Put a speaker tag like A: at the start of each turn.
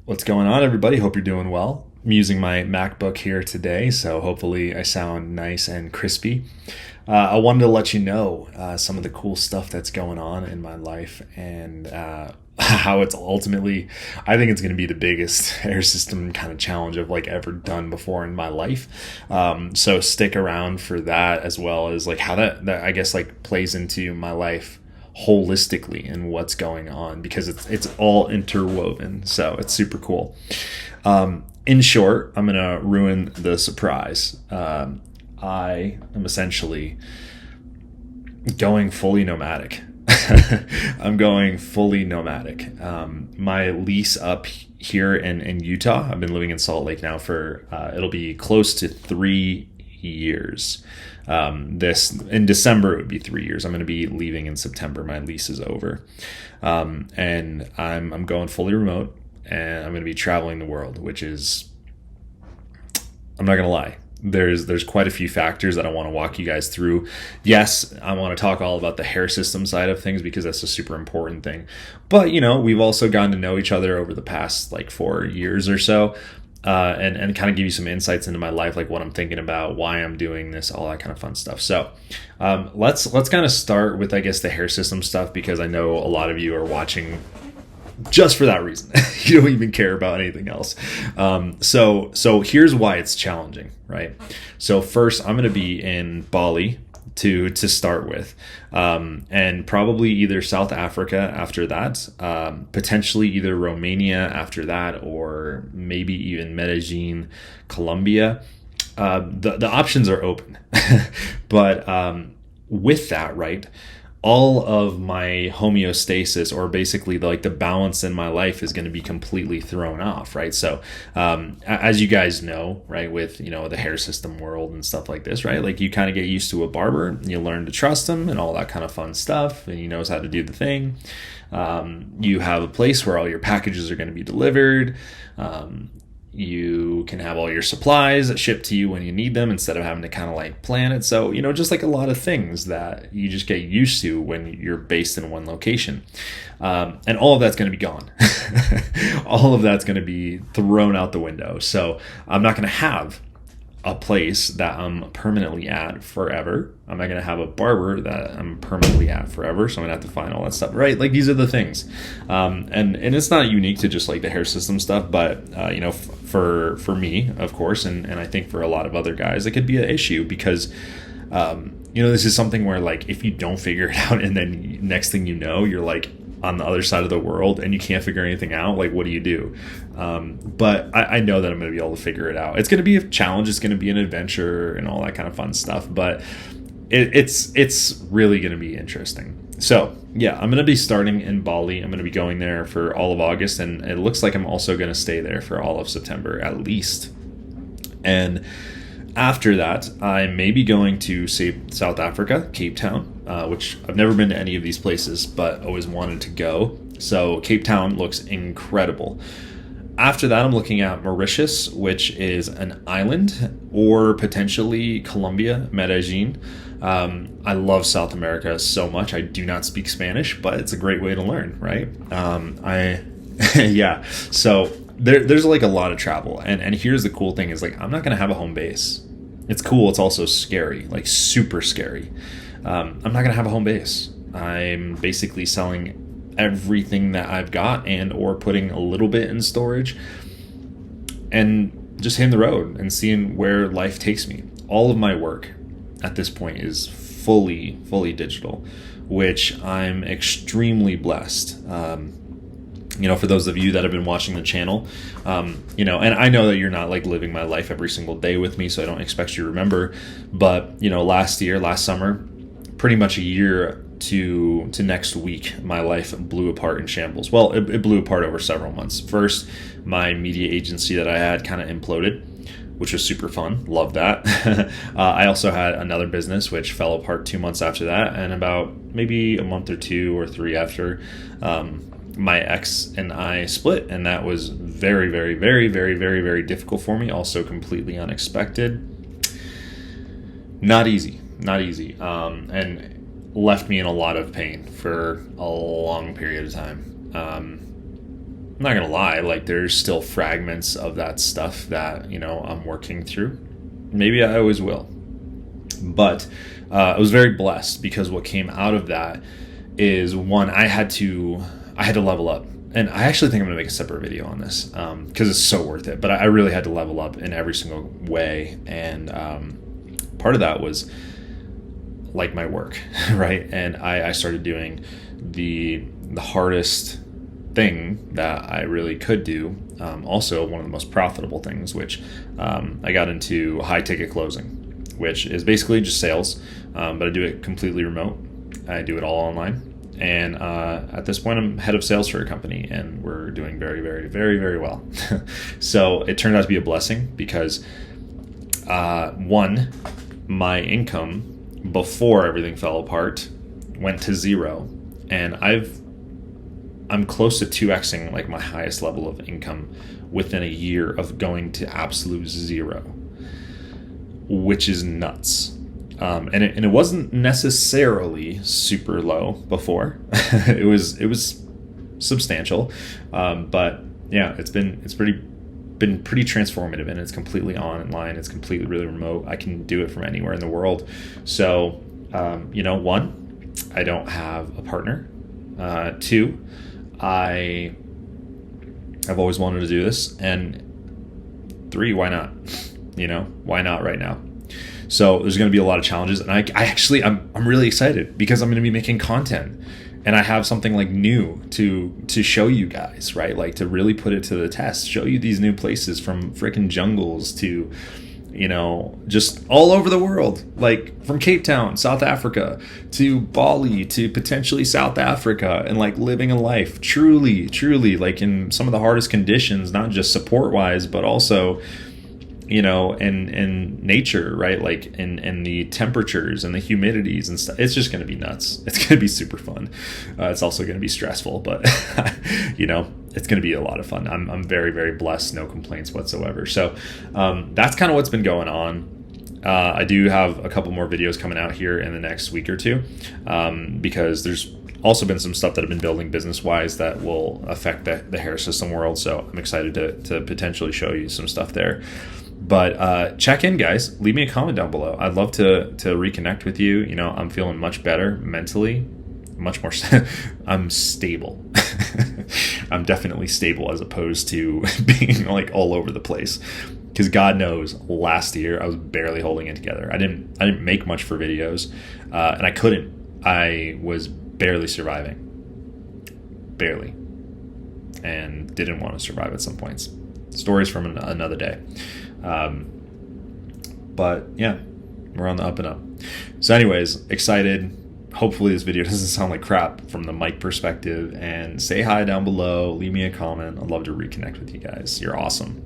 A: What's going on, everybody? Hope you're doing well. I'm using my MacBook here today, so hopefully I sound nice and crispy. I wanted to let you know some of the cool stuff that's going on in my life and how it's ultimately, I think it's going to be the biggest air system kind of challenge I've like ever done before in my life. So stick around for that, as well as like how that I guess like plays into my life holistically and what's going on, because it's all interwoven, so it's super cool. In short, I'm gonna ruin the surprise. I am essentially going fully nomadic. I'm going fully nomadic. My lease up here in Utah, I've been living in Salt Lake now for it'll be close to 3 years. This in December it would be 3 years. I'm going to be leaving in September. My lease is over, and I'm going fully remote, and I'm going to be traveling the world, which is, I'm not going to lie, there's quite a few factors that I want to walk you guys through. Yes, I want to talk all about the hair system side of things because that's a super important thing. But we've also gotten to know each other over the past like 4 years or so. And kind of give you some insights into my life, like what I'm thinking about, why I'm doing this, all that kind of fun stuff. So let's kind of start with, I guess, the hair system stuff, because I know a lot of you are watching just for that reason. You don't even care about anything else. So here's why it's challenging, right? So first, I'm going to be in Bali to start with, and probably either South Africa after that, potentially either Romania after that, or maybe even Medellin, Colombia. The options are open. But with that, right, all of my homeostasis, or basically the balance in my life, is going to be completely thrown off, right? So as you guys know, right, with the hair system world and stuff like this, right, like you kind of get used to a barber and you learn to trust him and all that kind of fun stuff, and he knows how to do the thing. You have a place where all your packages are going to be delivered. You can have all your supplies shipped to you when you need them, instead of having to kind of like plan it. So, just like a lot of things that you just get used to when you're based in one location. And all of that's going to be gone. All of that's going to be thrown out the window. So I'm not going to have a place that I'm permanently at forever. I'm not going to have a barber that I'm permanently at forever. So I'm going to have to find all that stuff, right? Like, these are the things. And it's not unique to just like the hair system stuff, but, for me, of course, and I think for a lot of other guys, it could be an issue because, this is something where, like, if you don't figure it out and then next thing you know, you're like on the other side of the world and you can't figure anything out, like, what do you do? But I know that I'm going to be able to figure it out. It's going to be a challenge. It's going to be an adventure and all that kind of fun stuff, but it's really going to be interesting. So yeah, I'm going to be starting in Bali. I'm going to be going there for all of August, and it looks like I'm also going to stay there for all of September at least. And after that, I may be going to, say, South Africa, Cape Town, which I've never been to any of these places, but always wanted to go. So Cape Town looks incredible. After that, I'm looking at Mauritius, which is an island, or potentially Colombia, Medellin. I love South America so much. I do not speak Spanish, but it's a great way to learn, right? Yeah. So there's like a lot of travel, and here's the cool thing is, like, I'm not gonna have a home base. It's cool. It's also scary, like super scary. I'm not gonna have a home base. I'm basically selling everything that I've got, and or putting a little bit in storage, and just hitting the road and seeing where life takes me. All of my work at this point is fully digital, which I'm extremely blessed. For those of you that have been watching the channel, and I know that you're not like living my life every single day with me, so I don't expect you to remember, but last summer, pretty much a year to next week, my life blew apart in shambles. Well, it blew apart over several months. First, my media agency that I had kind of imploded, which was super fun. Love that. I also had another business which fell apart 2 months after that, and about maybe a month or 2 or 3 after, my ex and I split, and that was very, very, very, very, very, very difficult for me. Also completely unexpected. Not easy. And left me in a lot of pain for a long period of time. I'm not gonna lie, like there's still fragments of that stuff that, you know, I'm working through. Maybe I always will. But I was very blessed because what came out of that is, one, I had to level up. And I actually think I'm gonna make a separate video on this because it's so worth it. But I really had to level up in every single way. And part of that was like my work, right? And I started doing the hardest thing that I really could do. Also one of the most profitable things, which I got into high ticket closing, which is basically just sales, but I do it completely remote. I do it all online. And at this point, I'm head of sales for a company, and we're doing very, very, very, very well. So it turned out to be a blessing because, one, my income before everything fell apart went to zero, and I'm close to 2xing like my highest level of income within a year of going to absolute zero, which is nuts. And it wasn't necessarily super low before. it was substantial, but yeah, it's been pretty transformative, and it's completely online. It's completely really remote. I can do it from anywhere in the world. So you know, one, I don't have a partner. Two, I've always wanted to do this, and three, why not? You know, why not right now? So there's going to be a lot of challenges, and I'm really excited because I'm going to be making content, and I have something like new to show you guys, right? Like to really put it to the test, show you these new places from freaking jungles to, you know, just all over the world, like from Cape Town, South Africa, to Bali, to potentially South Africa, and like living a life truly like in some of the hardest conditions, not just support wise, but also, you know, in nature, right? Like in the temperatures and the humidities and stuff. It's just going to be nuts. It's going to be super fun. It's also going to be stressful, but you know, it's going to be a lot of fun. I'm very, very blessed. No complaints whatsoever. So that's kind of what's been going on. I do have a couple more videos coming out here in the next week or two because there's also been some stuff that I've been building business-wise that will affect the hair system world. So I'm excited to potentially show you some stuff there. But check in, guys. Leave me a comment down below. I'd love to reconnect with you. You know, I'm feeling much better mentally, much more. I'm stable. I'm definitely stable as opposed to being like all over the place. Because God knows, last year I was barely holding it together. I didn't make much for videos, and I couldn't. I was barely surviving, barely, and didn't want to survive at some points. Stories from another day. But yeah, we're on the up and up. So anyways, excited. Hopefully this video doesn't sound like crap from the mic perspective, and say hi down below. Leave me a comment. I'd love to reconnect with you guys. You're awesome.